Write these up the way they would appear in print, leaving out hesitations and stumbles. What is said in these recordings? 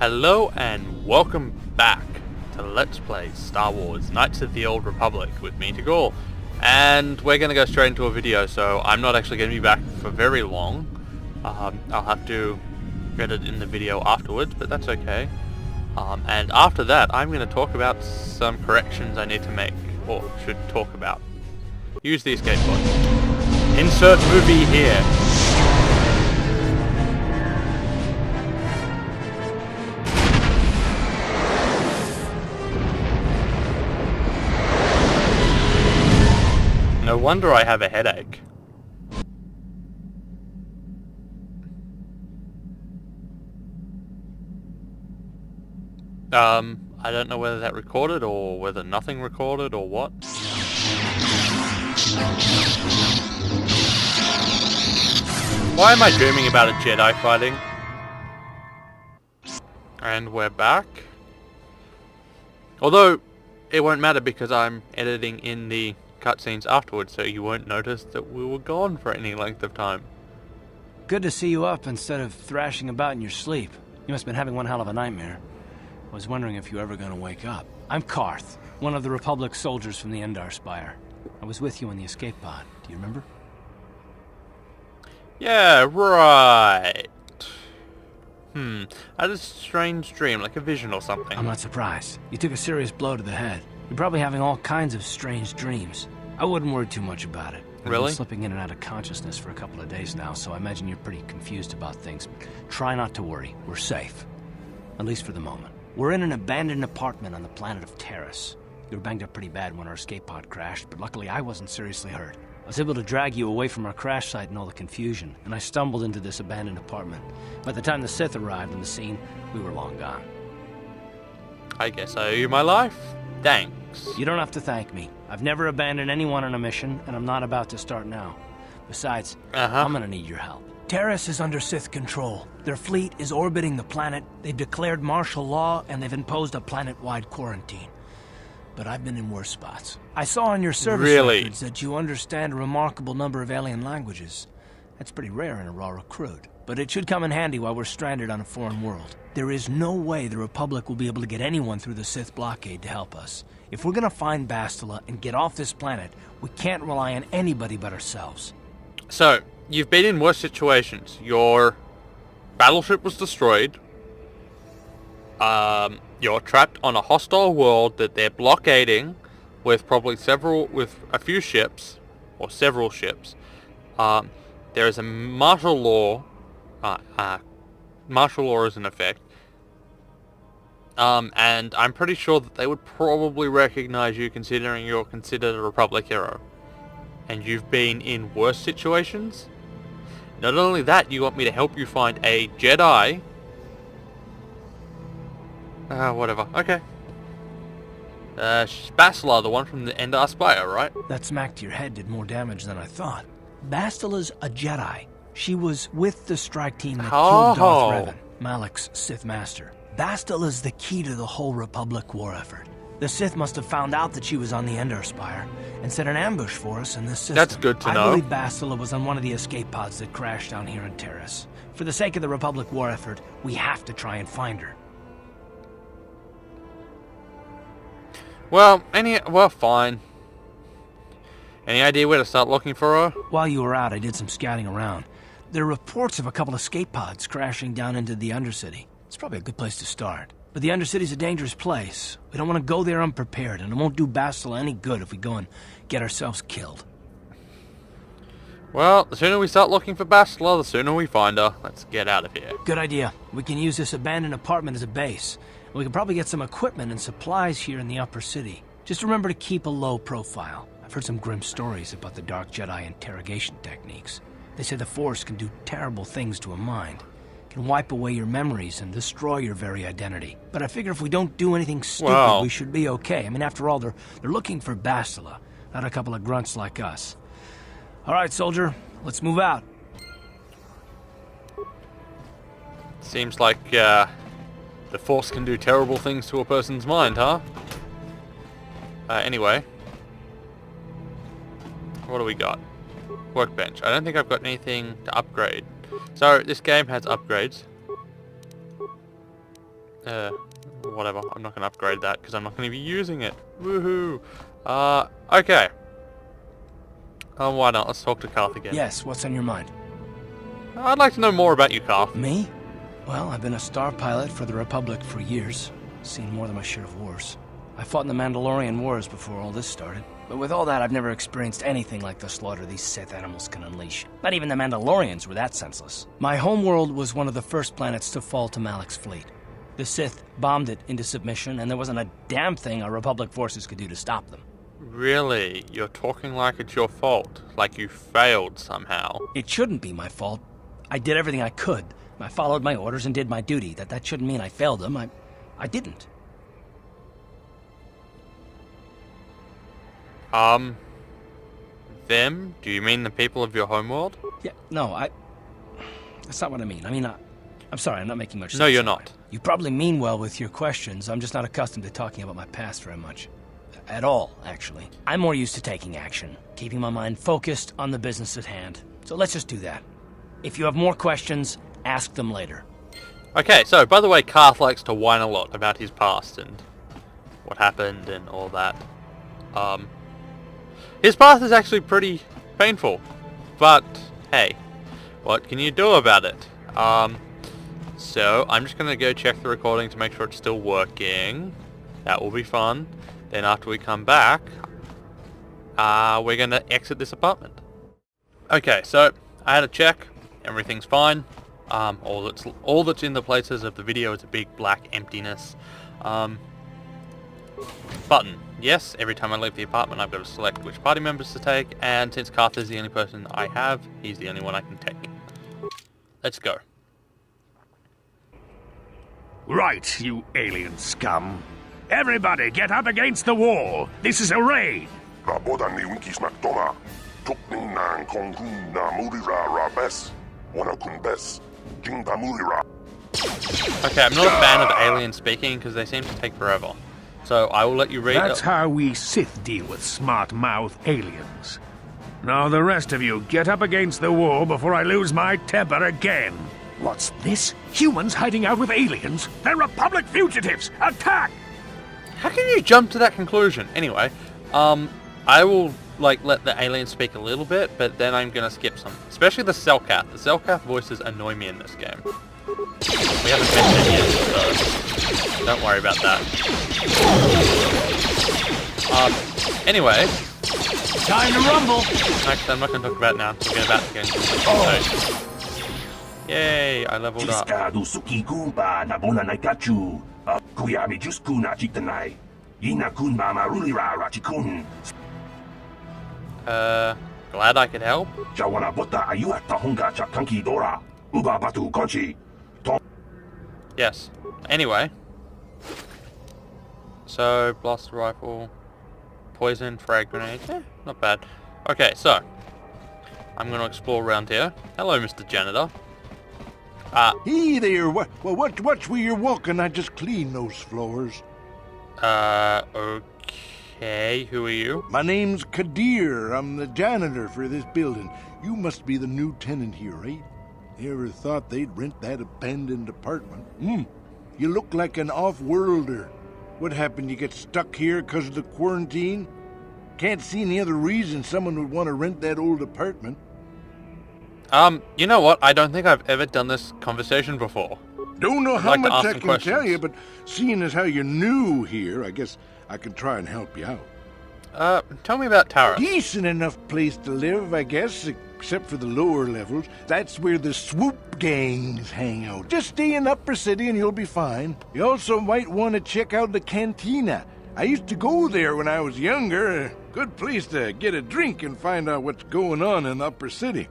Hello and welcome back to Let's Play Star Wars Knights of the Old Republic with me, Tagore. And we're going to go straight into a video, so I'm not actually going to be back for very long. I'll have to edit in the video afterwards, but that's okay. And after that, I'm going to talk about some corrections I need to make, or should talk about. Use the escape button. Insert movie here. No wonder I have a headache. I don't know whether that recorded or whether nothing recorded or what. Why am I dreaming about a Jedi fighting? And we're back. Although, it won't matter because I'm editing in the cutscenes afterwards, so you won't notice that we were gone for any length of time. Good to see you up instead of thrashing about in your sleep. You must have been having one hell of a nightmare. I was wondering if you were ever going to wake up. I'm Karth, one of the Republic soldiers from the Endar Spire. I was with you in the escape pod. Do you remember? Yeah, right. I had a strange dream, like a vision or something. I'm not surprised. You took a serious blow to the head. You're probably having all kinds of strange dreams. I wouldn't worry too much about it. I've Really? been slipping in and out of consciousness for a couple of days now, so I imagine you're pretty confused about things. Try not to worry. We're safe. At least for the moment. We're in an abandoned apartment on the planet of Terrace. You were banged up pretty bad when our escape pod crashed, but luckily I wasn't seriously hurt. I was able to drag you away from our crash site and all the confusion, and I stumbled into this abandoned apartment. By the time the Sith arrived on the scene, we were long gone. I guess I owe you my life. Thanks. You don't have to thank me. I've never abandoned anyone on a mission, and I'm not about to start now. Besides, I'm gonna need your help. Terrace is under Sith control. Their fleet is orbiting the planet, they've declared martial law, and they've imposed a planet-wide quarantine. But I've been in worse spots. I saw on your service records that you understand a remarkable number of alien languages. That's pretty rare in a raw recruit. But it should come in handy while we're stranded on a foreign world. There is no way the Republic will be able to get anyone through the Sith blockade to help us. If we're gonna find Bastila and get off this planet, we can't rely on anybody but ourselves. So, you've been in worse situations. Your battleship was destroyed. You're trapped on a hostile world that they're blockading with a few ships, or several ships. There is a martial law. Martial law is in effect. And I'm pretty sure that they would probably recognize you considering you're considered a Republic hero. And you've been in worse situations. Not only that, you want me to help you find a Jedi. Whatever. Okay. Bastila, the one from the Endar Spire, right? That smack to your head did more damage than I thought. Bastila's a Jedi. She was with the strike team that killed Darth Revan, Malak's Sith master. Bastila's the key to the whole Republic war effort. The Sith must have found out that she was on the Endar Spire and set an ambush for us in this system. That's good to know. I believe Bastila was on one of the escape pods that crashed down here in Terrace. For the sake of the Republic war effort, we have to try and find her. Well, fine. Any idea where to start looking for her? While you were out, I did some scouting around. There are reports of a couple of escape pods crashing down into the Undercity. It's probably a good place to start. But the Undercity's a dangerous place. We don't want to go there unprepared, and it won't do Bastila any good if we go and get ourselves killed. Well, the sooner we start looking for Bastila, the sooner we find her. Let's get out of here. Good idea. We can use this abandoned apartment as a base. We can probably get some equipment and supplies here in the upper city. Just remember to keep a low profile. I've heard some grim stories about the Dark Jedi interrogation techniques. They say the Force can do terrible things to a mind. It can wipe away your memories and destroy your very identity. But I figure if we don't do anything stupid, we should be okay. I mean, after all, they're looking for Bastila, not a couple of grunts like us. All right, soldier, let's move out. Seems like, the Force can do terrible things to a person's mind, huh? Anyway. What do we got? Workbench. I don't think I've got anything to upgrade. So, this game has upgrades. Whatever. I'm not going to upgrade that because I'm not going to be using it. Woohoo! Okay. Why not? Let's talk to Karth again. Yes, what's on your mind? I'd like to know more about you, Karth. Me? Well, I've been a star pilot for the Republic for years. Seen more than my share of wars. I fought in the Mandalorian Wars before all this started. But with all that, I've never experienced anything like the slaughter these Sith animals can unleash. Not even the Mandalorians were that senseless. My homeworld was one of the first planets to fall to Malak's fleet. The Sith bombed it into submission, and there wasn't a damn thing our Republic forces could do to stop them. Really? You're talking like it's your fault? Like you failed somehow? It shouldn't be my fault. I did everything I could. I followed my orders and did my duty. That shouldn't mean I failed them. I didn't. Them? Do you mean the people of your homeworld? Yeah, no, that's not what I mean. I mean, I'm sorry, I'm not making much sense. No, you're not. You probably mean well with your questions. I'm just not accustomed to talking about my past very much. At all, actually. I'm more used to taking action, keeping my mind focused on the business at hand. So let's just do that. If you have more questions, ask them later. Okay, so, by the way, Karth likes to whine a lot about his past and what happened and all that. His past is actually pretty painful, but hey, what can you do about it? So I'm just gonna go check the recording to make sure it's still working. That will be fun. Then after we come back, we're gonna exit this apartment. Okay, so I had a check. Everything's fine. All that's in the places of the video is a big black emptiness. Button. Yes, every time I leave the apartment I've got to select which party members to take, and since Karth is the only person I have, he's the only one I can take. Let's go. Right, you alien scum. Everybody get up against the wall. This is a raid. Okay, I'm not a fan of alien speaking because they seem to take forever. So I will let you read. That's how we Sith deal with smart-mouth aliens. Now the rest of you get up against the wall before I lose my temper again. What's this? Humans hiding out with aliens? They're Republic fugitives! Attack! How can you jump to that conclusion? Anyway, I will let the aliens speak a little bit, but then I'm gonna skip some. Especially the Selkath. The Selkath voices annoy me in this game. We haven't met them yet, so don't worry about that. Anyway. Time to rumble! Actually, I'm not going to talk about it now. We're about to get into the Yay, I leveled up. Glad I could help. Yes. Anyway. So, blaster rifle, poison, frag grenade. Not bad. Okay, so I'm going to explore around here. Hello, Mr. Janitor. Hey there. Watch where you're walking. I just cleaned those floors. Okay. Who are you? My name's Kadir. I'm the janitor for this building. You must be the new tenant here, right? Never thought they'd rent that abandoned apartment. You look like an off-worlder. What happened? You get stuck here because of the quarantine? Can't see any other reason someone would want to rent that old apartment. You know what? I don't think I've ever done this conversation before. Don't know how much I can questions. tell you, but seeing as how you're new here, I guess I can try and help you out. Tell me about Taris. Decent enough place to live, I guess, except for the lower levels. That's where the swoop gangs hang out. Just stay in Upper City and you'll be fine. You also might want to check out the cantina. I used to go there when I was younger. A good place to get a drink and find out what's going on in Upper City.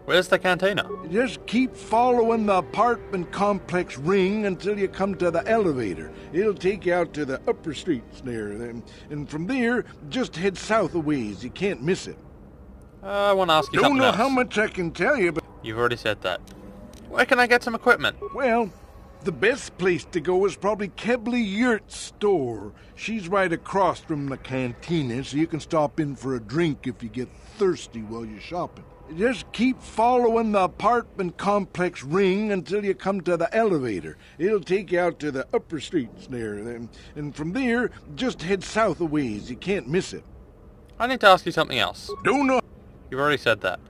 Where's the cantina? Just keep following the apartment complex ring until you come to the elevator. It'll take you out to the upper streets there. And from there, just head south a ways. You can't miss it. I want to ask you something else. Don't know how much I can tell you, but... You've already said that. Where can I get some equipment? Well, the best place to go is probably Kebley Yurt's store. She's right across from the cantina, so you can stop in for a drink if you get thirsty while you're shopping. Just keep following the apartment complex ring until you come to the elevator. It'll take you out to the upper streets there. And from there, just head south a ways. You can't miss it. I need to ask you something else. Don't know. You've already said that.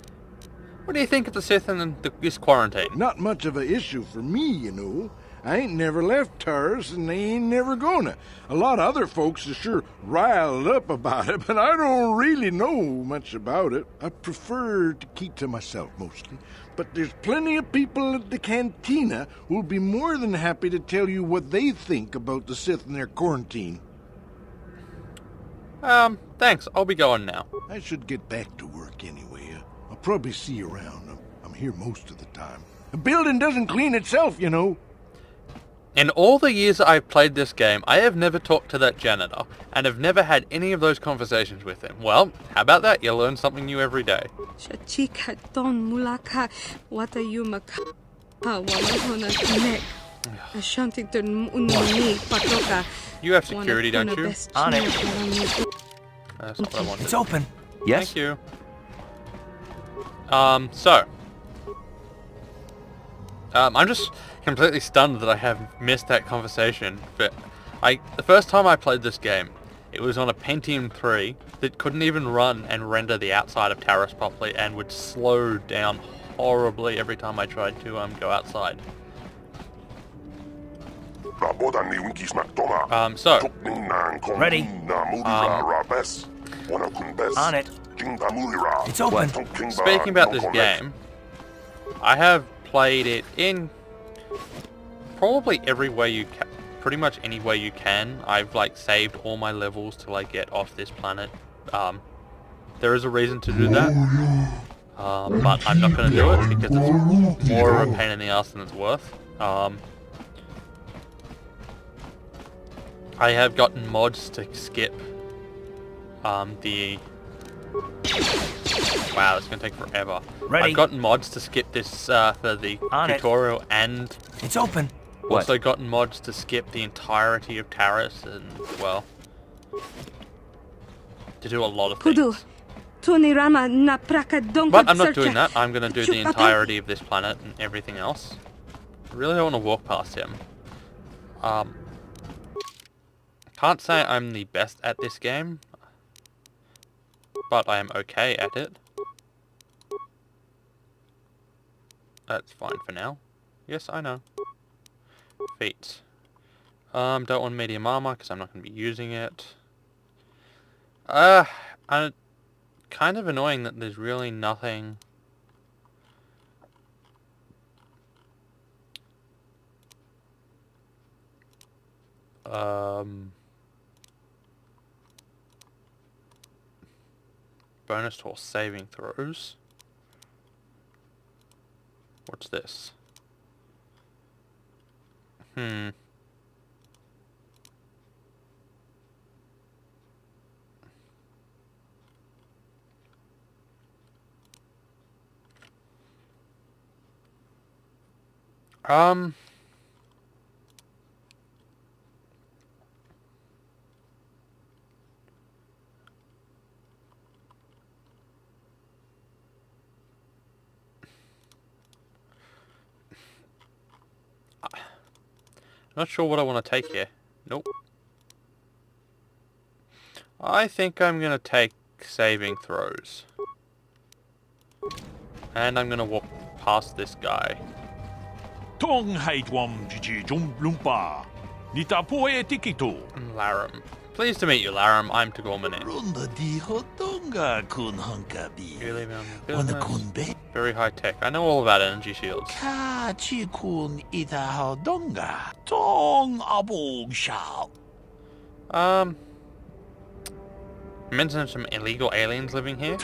What do you think of the Sith and this quarantine? Not much of an issue for me, you know. I ain't never left Taurus, and they ain't never gonna. A lot of other folks are sure riled up about it, but I don't really know much about it. I prefer to keep to myself mostly. But there's plenty of people at the cantina who'll be more than happy to tell you what they think about the Sith and their quarantine. Thanks. I'll be going now. I should get back to work anyway. I'll probably see you around. I'm here most of the time. The building doesn't clean itself, you know. In all the years I've played this game, I have never talked to that janitor, and have never had any of those conversations with him. Well, how about that? You learn something new every day. You have security, don't you? On it. That's not what I wanted. It's open. Yes? Thank you. I'm just completely stunned that I have missed that conversation. But the first time I played this game, it was on a Pentium 3 that couldn't even run and render the outside of Taurus properly, and would slow down horribly every time I tried to go outside. Ready. On it. It's open. Speaking about this game, I have played it in probably every way you can, pretty much any way you can. I've saved all my levels till I get off this planet. There is a reason to do that, but I'm not going to do it because it's more of a pain in the ass than it's worth. I have gotten mods to skip the... Wow, it's going to take forever. Ready. I've gotten mods to skip this for the On tutorial, and it's open. also gotten mods to skip the entirety of Taurus, and, well, to do a lot of things. But I'm not doing that. I'm going to do the entirety of this planet and everything else. I really don't want to walk past him. Can't say I'm the best at this game, but I am okay at it. That's fine for now. Yes, I know. Feet. Don't want medium armor because I'm not going to be using it. Kind of annoying that there's really nothing... bonus to all saving throws. What's this? Not sure what I want to take here. Nope. I think I'm going to take saving throws. And I'm going to walk past this guy. Laram. Pleased to meet you, Laram. I'm Tagormanin. You leave me on your business. Very high tech. I know all about energy shields. Mentioned some illegal aliens living here.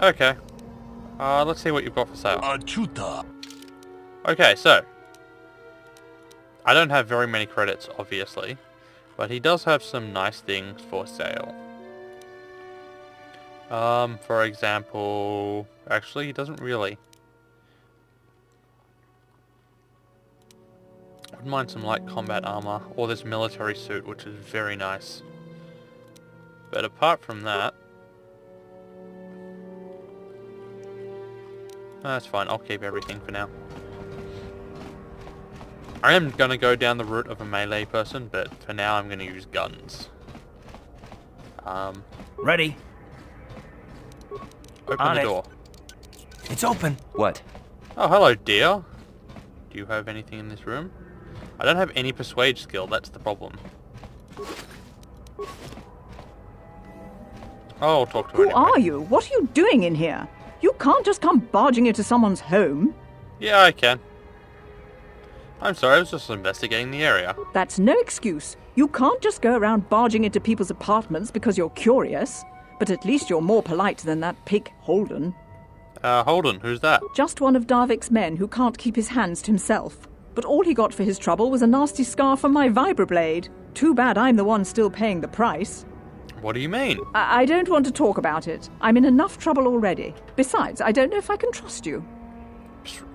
Okay. Let's see what you've got for sale. Okay, so I don't have very many credits, obviously, but he does have some nice things for sale. For example, actually, he doesn't really. What Wouldn't mind some light combat armor, or this military suit, which is very nice. But apart from that... that's fine, I'll keep everything for now. I am going to go down the route of a melee person, but for now I'm going to use guns. Ready. Open the door. It's open. What? Oh, hello, dear. Do you have anything in this room? I don't have any persuade skill, that's the problem. Oh, I'll talk to her Who are you? What are you doing in here? You can't just come barging into someone's home. Yeah, I can. I'm sorry, I was just investigating the area. That's no excuse. You can't just go around barging into people's apartments because you're curious. But at least you're more polite than that pig Holden. Holden, who's that? Just one of Darvik's men who can't keep his hands to himself. But all he got for his trouble was a nasty scar from my vibroblade. Too bad I'm the one still paying the price. What do you mean? I don't want to talk about it. I'm in enough trouble already. Besides, I don't know if I can trust you.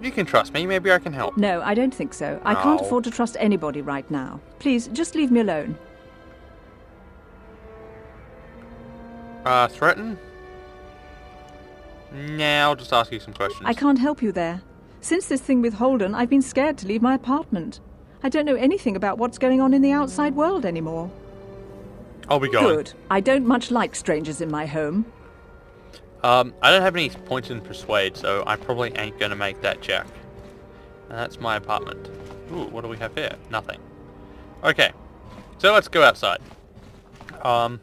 You can trust me, maybe I can help. No, I don't think so. I can't afford to trust anybody right now. Please, just leave me alone. Threaten? Nah, I'll just ask you some questions. I can't help you there. Since this thing with Holden, I've been scared to leave my apartment. I don't know anything about what's going on in the outside world anymore. I'll be going. Good. I don't much like strangers in my home. I don't have any points in Persuade, so I probably ain't gonna make that check. And that's my apartment. Ooh, what do we have here? Nothing. Okay, so let's go outside. Probably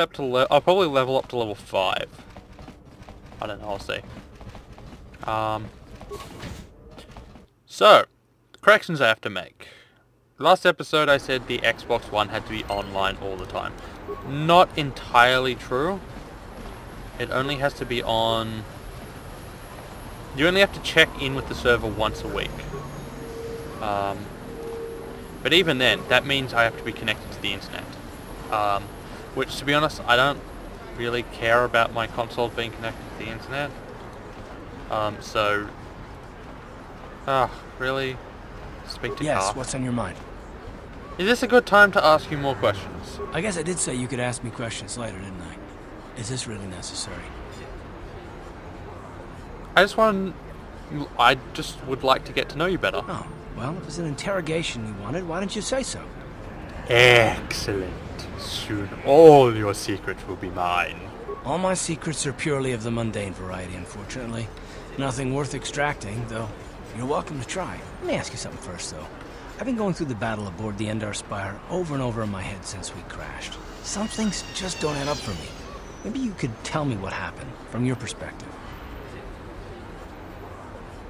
up to I'll probably level up to level 5. I don't know, I'll see. So, corrections I have to make. Last episode I said the Xbox One had to be online all the time. Not entirely true. It only has to be on... You only have to check in with the server once a week. But even then, that means I have to be connected to the internet. Which, to be honest, I don't really care about my console being connected to the internet. Really? Speak to Yes, Carl. what's on your mind? Is this a good time to ask you more questions? I guess I did say you could ask me questions later, didn't I? Is this really necessary? I just would like to get to know you better. Oh, well, if it was an interrogation you wanted, why didn't you say so? Excellent. Soon all your secrets will be mine. All my secrets are purely of the mundane variety, unfortunately. Nothing worth extracting, though you're welcome to try. Let me ask you something first, though. I've been going through the battle aboard the Endar Spire over and over in my head since we crashed. Some things just don't add up for me. Maybe you could tell me what happened, from your perspective.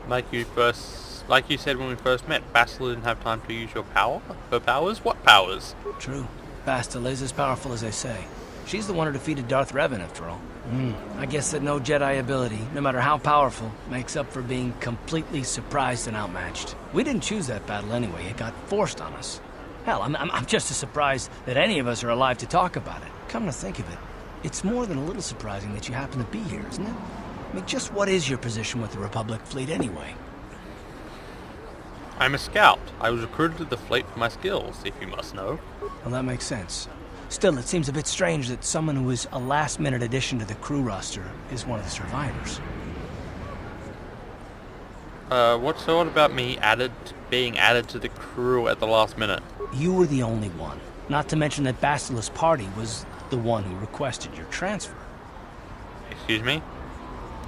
Like you said when we first met, Bastila didn't have time to use her powers? What powers? True. Bastila is as powerful as they say. She's the one who defeated Darth Revan, after all. I guess that no Jedi ability, no matter how powerful, makes up for being completely surprised and outmatched. We didn't choose that battle anyway. It got forced on us. Hell, I'm just as surprised that any of us are alive to talk about it. Come to think of it, it's more than a little surprising that you happen to be here, isn't it? I mean, just what is your position with the Republic fleet anyway? I'm a scout. I was recruited to the fleet for my skills, if you must know. Well, that makes sense. Still, it seems a bit strange that someone who is a last-minute addition to the crew roster is one of the survivors. What about me being added to the crew at the last minute? You were the only one. Not to mention that Bastila's party was the one who requested your transfer. Excuse me?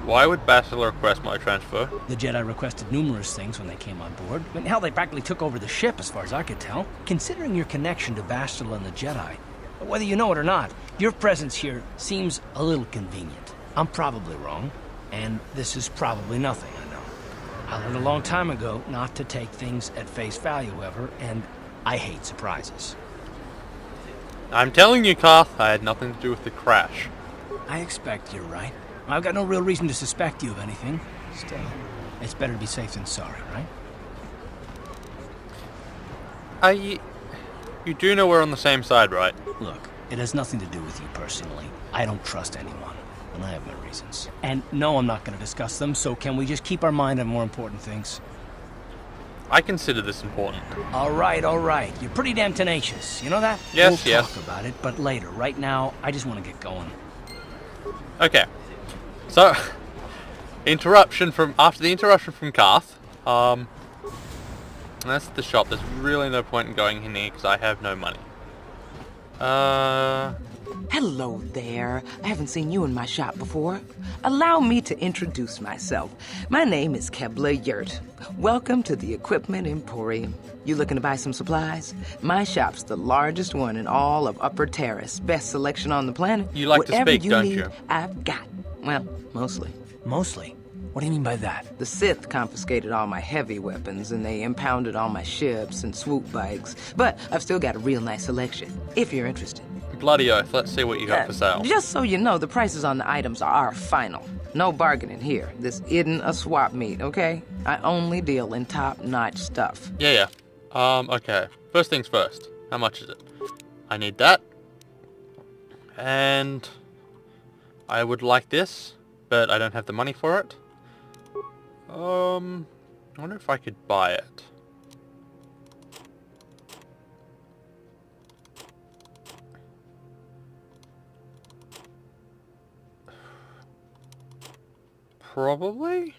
Why would Bastila request my transfer? The Jedi requested numerous things when they came on board. I mean, hell, they practically took over the ship, as far as I could tell. Considering your connection to Bastila and the Jedi, whether you know it or not, your presence here seems a little convenient. I'm probably wrong, and this is probably nothing, I know. I learned a long time ago not to take things at face value, however, and I hate surprises. I'm telling you, Karth, I had nothing to do with the crash. I expect you're right. I've got no real reason to suspect you of anything. Still, it's better to be safe than sorry, right? You do know we're on the same side, right? Look, it has nothing to do with you personally. I don't trust anyone, and I have my reasons. And no, I'm not going to discuss them, so can we just keep our mind on more important things? I consider this important. All right. You're pretty damn tenacious. You know that? Yes, We'll talk about it, but later. Right now, I just want to get going. Okay. So, after the interruption from Karth, that's the shop. There's really no point in going in here because I have no money. Hello there. I haven't seen you in my shop before. Allow me to introduce myself. My name is Kebla Yurt. Welcome to the Equipment Emporium. You looking to buy some supplies? My shop's the largest one in all of Upper Terrace. Best selection on the planet. You like to speak, don't you? I've got. Well, mostly. Mostly? What do you mean by that? The Sith confiscated all my heavy weapons, and they impounded all my ships and swoop bikes. But I've still got a real nice selection, if you're interested. Bloody oath, let's see what you got for sale. Just so you know, the prices on the items are final. No bargaining here. This isn't a swap meet, okay? I only deal in top-notch stuff. Yeah. Okay. First things first. How much is it? I need that. And I would like this, but I don't have the money for it. I wonder if I could buy it. Probably?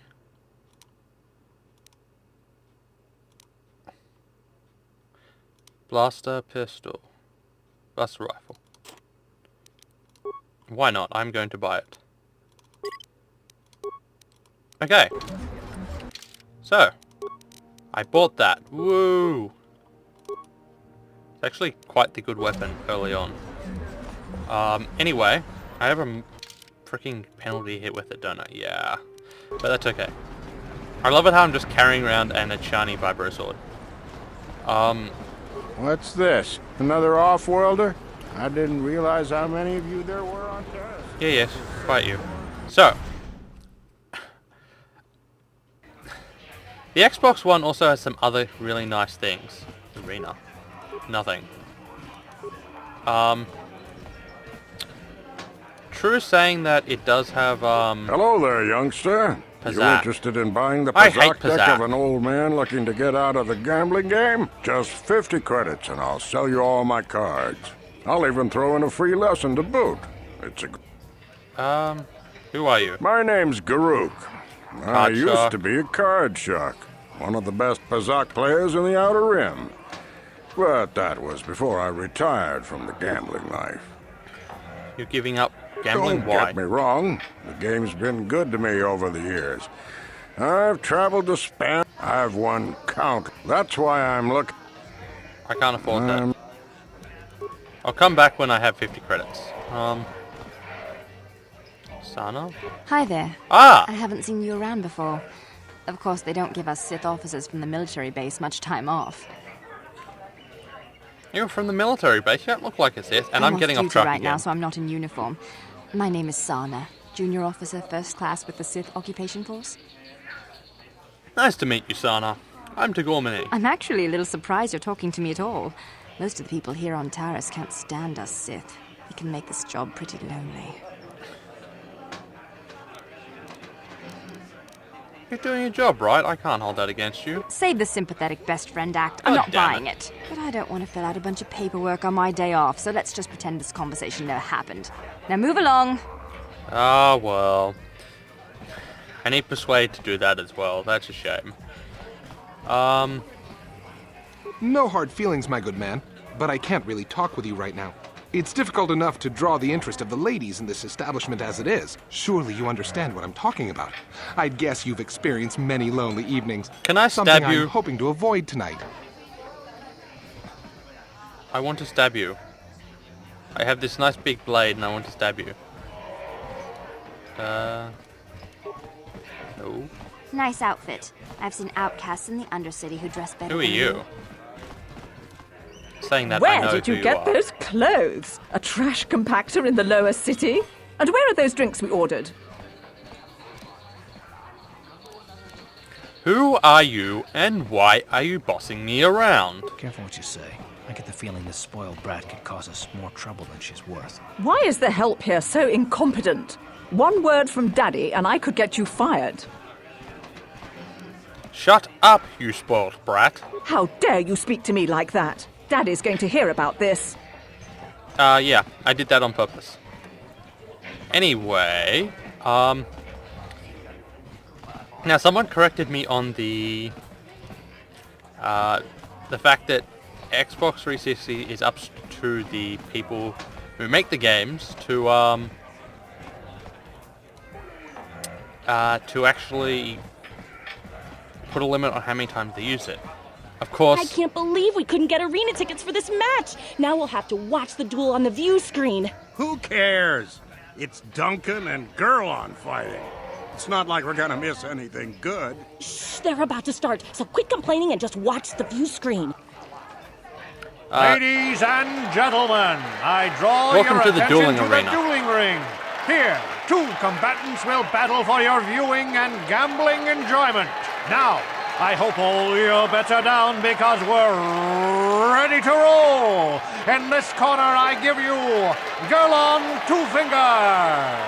Blaster pistol. Blaster rifle. Why not? I'm going to buy it. Okay. So, I bought that. Woo! It's actually quite the good weapon early on. Anyway, I have a freaking penalty hit with it, don't I? Yeah. But that's okay. I love it how I'm just carrying around an Achani vibro sword. What's this? Another off-worlder? I didn't realize how many of you there were on Terrace. Yes, quite you. So, the Xbox One also has some other really nice things. Arena. Nothing. True saying that it does have, Hello there, youngster. You Pizzazz. interested in buying the I hate Pizzazz deck Pizzazz. of an old man looking to get out of the gambling game? Just 50 credits and I'll sell you all my cards. I'll even throw in a free lesson to boot. It's a... who are you? My name's Garuk. I Card used shark. to be a card shark. One of the best Pizzazz players in the Outer Rim. But that was before I retired from the gambling life. You're giving up gambling? Don't Why? get me wrong. The game's been good to me over the years. I've traveled to Spain. I've won count. That's why I'm looking. I can't afford that. I'll come back when I have 50 credits. Sana? Hi there. Ah! I haven't seen you around before. Of course, they don't give us Sith officers from the military base much time off. You're from the military base. You don't look like a Sith, and I'm getting off duty track right again. now, so I'm not in uniform. My name is Sana, junior officer, first class with the Sith occupation force. Nice to meet you, Sana. I'm Tagormini. I'm actually a little surprised you're talking to me at all. Most of the people here on Taris can't stand us Sith. We can make this job pretty lonely. You're doing your job, right? I can't hold that against you. Save the sympathetic best friend act. I'm Oh, not damn buying it. But I don't want to fill out a bunch of paperwork on my day off, so let's just pretend this conversation never happened. Now move along. Ah, well. I need Persuade to do that as well. That's a shame. No hard feelings, my good man, but I can't really talk with you right now. It's difficult enough to draw the interest of the ladies in this establishment as it is. Surely you understand what I'm talking about. I'd guess you've experienced many lonely evenings. Can I Something stab you? I'm hoping to avoid tonight. I want to stab you. I have this nice big blade and I want to stab you. No. Nice outfit. I've seen outcasts in the Undercity who dress better Who are than you? Saying that I Where know did who you you get are. those clothes? A trash compactor in the lower city? And where are those drinks we ordered? Who are you and why are you bossing me around? Careful what you say. I get the feeling this spoiled brat could cause us more trouble than she's worth. Why is the help here so incompetent? One word from Daddy and I could get you fired. Shut up, you spoiled brat. How dare you speak to me like that? Daddy's going to hear about this. Yeah, I did that on purpose. Anyway, now someone corrected me on the fact that Xbox 360 is up to the people who make the games to actually put a limit on how many times they use it. Of course... I can't believe we couldn't get arena tickets for this match! Now we'll have to watch the duel on the view screen. Who cares? It's Duncan and Gerlon fighting. It's not like we're gonna miss anything good. Shh, they're about to start, so quit complaining and just watch the view screen. Ladies and gentlemen, I draw welcome your to the attention dueling to arena. the dueling ring. Here, two combatants will battle for your viewing and gambling enjoyment. Now, I hope all your bets are down because we're ready to roll. In this corner, I give you Gerlon Two Fingers.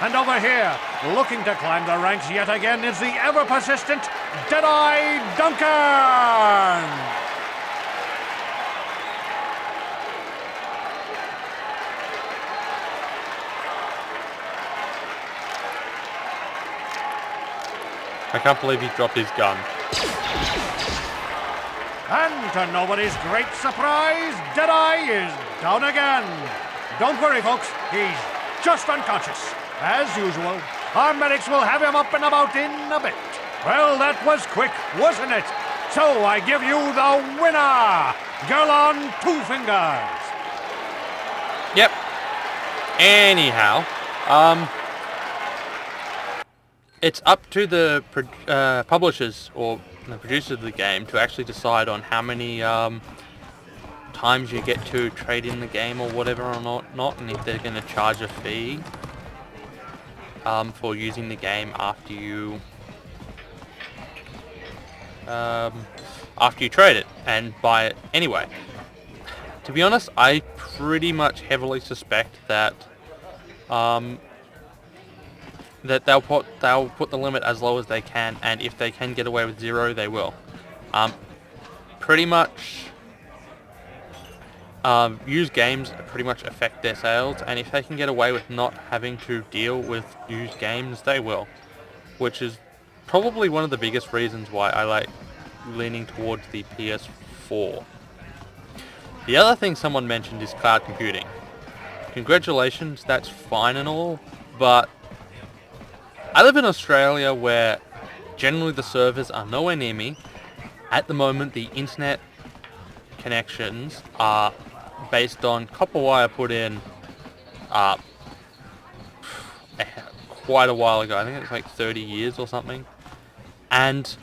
And over here, looking to climb the ranks yet again, is the ever-persistent Deadeye Duncan. I can't believe he dropped his gun. And to nobody's great surprise, Deadeye is down again. Don't worry, folks. He's just unconscious. As usual, our medics will have him up and about in a bit. Well, that was quick, wasn't it? So I give you the winner, Gerlon Two Fingers. Yep. Anyhow, it's up to the publishers or the producers of the game to actually decide on how many times you get to trade in the game or whatever or not, and if they're going to charge a fee for using the game after you trade it and buy it anyway. To be honest, I pretty much heavily suspect that that they'll put the limit as low as they can, and if they can get away with 0, they will. Pretty much, used games pretty much affect their sales, and if they can get away with not having to deal with used games, they will. Which is probably one of the biggest reasons why I like leaning towards the PS4. The other thing someone mentioned is cloud computing. Congratulations, that's fine and all, but I live in Australia where generally the servers are nowhere near me. At the moment, the internet connections are based on copper wire put in quite a while ago. I think it's like 30 years or something. And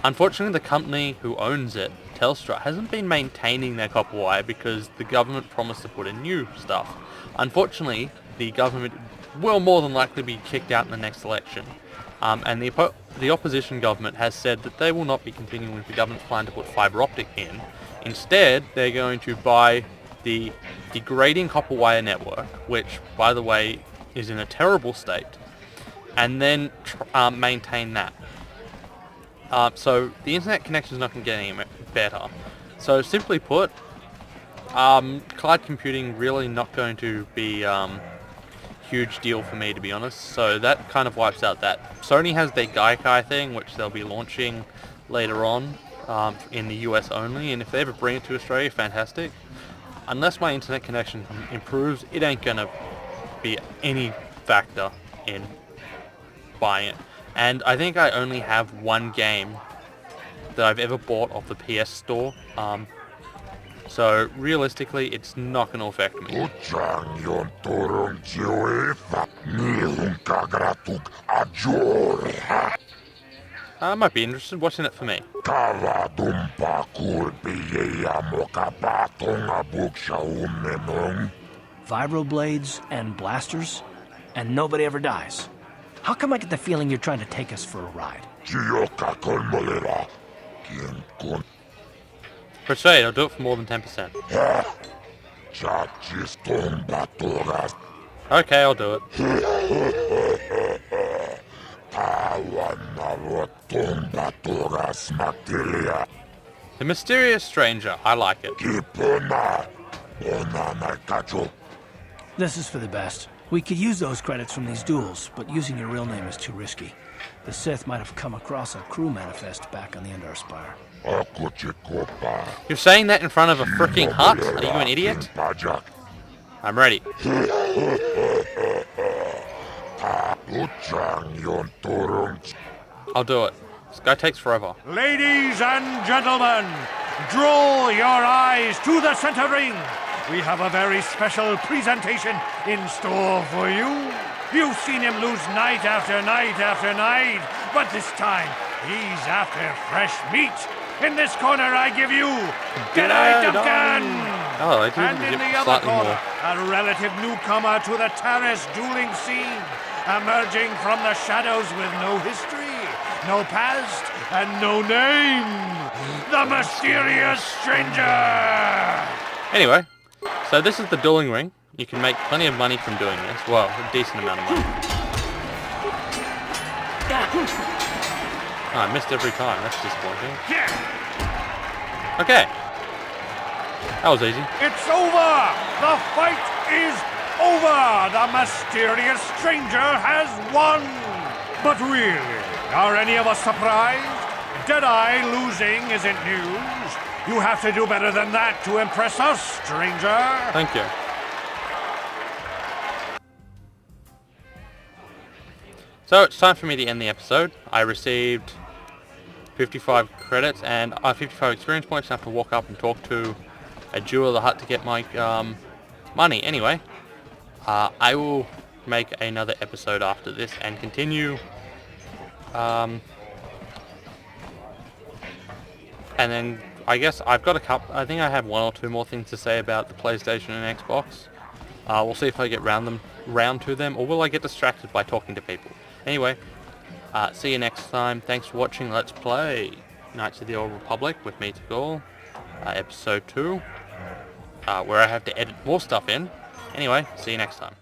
unfortunately, the company who owns it, Telstra, hasn't been maintaining their copper wire because the government promised to put in new stuff. Unfortunately, the government will more than likely be kicked out in the next election. And the opposition government has said that they will not be continuing with the government's plan to put fibre optic in. Instead, they're going to buy the degrading copper wire network, which, by the way, is in a terrible state, and then maintain that. So the internet connection is not going to get any better. So simply put, cloud computing really not going to be huge deal for me, to be honest. So that kind of wipes out that. Sony has their Gaikai thing, which they'll be launching later on in the US only, and if they ever bring it to Australia, fantastic. Unless my internet connection improves, it ain't gonna be any factor in buying it. And I think I only have one game that I've ever bought off the PS Store. So realistically, it's not going to affect me. I might be interested. What's in it for me? Vibroblades and blasters, and nobody ever dies. How come I get the feeling you're trying to take us for a ride? Persuade, I'll do it for more than 10%. Okay, I'll do it. The mysterious stranger. I like it. This is for the best. We could use those credits from these duels, but using your real name is too risky. The Sith might have come across a crew manifest back on the Endar Spire. You're saying that in front of a freaking hut? Are you an idiot? I'm ready. I'll do it. This guy takes forever. Ladies and gentlemen, draw your eyes to the center ring. We have a very special presentation in store for you. You've seen him lose night after night after night, but this time he's after fresh meat. In this corner I give you Deadeye Duncan! Oh, I do and in the other corner, a relative newcomer to the Taris dueling scene, emerging from the shadows with no history, no past, and no name, the mysterious stranger! Anyway, so this is the dueling ring. You can make plenty of money from doing this. Well, a decent amount of money. Oh, I missed every time. That's disappointing. Okay. That was easy. It's over! The fight is over! The mysterious stranger has won! But really, are any of us surprised? Deadeye losing isn't news. You have to do better than that to impress us, stranger. Thank you. So it's time for me to end the episode. I received 55 credits and 55 experience points. I have to walk up and talk to a Jew of the Hut to get my money. Anyway, I will make another episode after this and continue. And then I guess I've got a couple. I think I have one or two more things to say about the PlayStation and Xbox. We'll see if I get round to them, or will I get distracted by talking to people? Anyway, see you next time. Thanks for watching Let's Play Knights of the Old Republic with me, Tagore. Episode 2, where I have to edit more stuff in. Anyway, see you next time.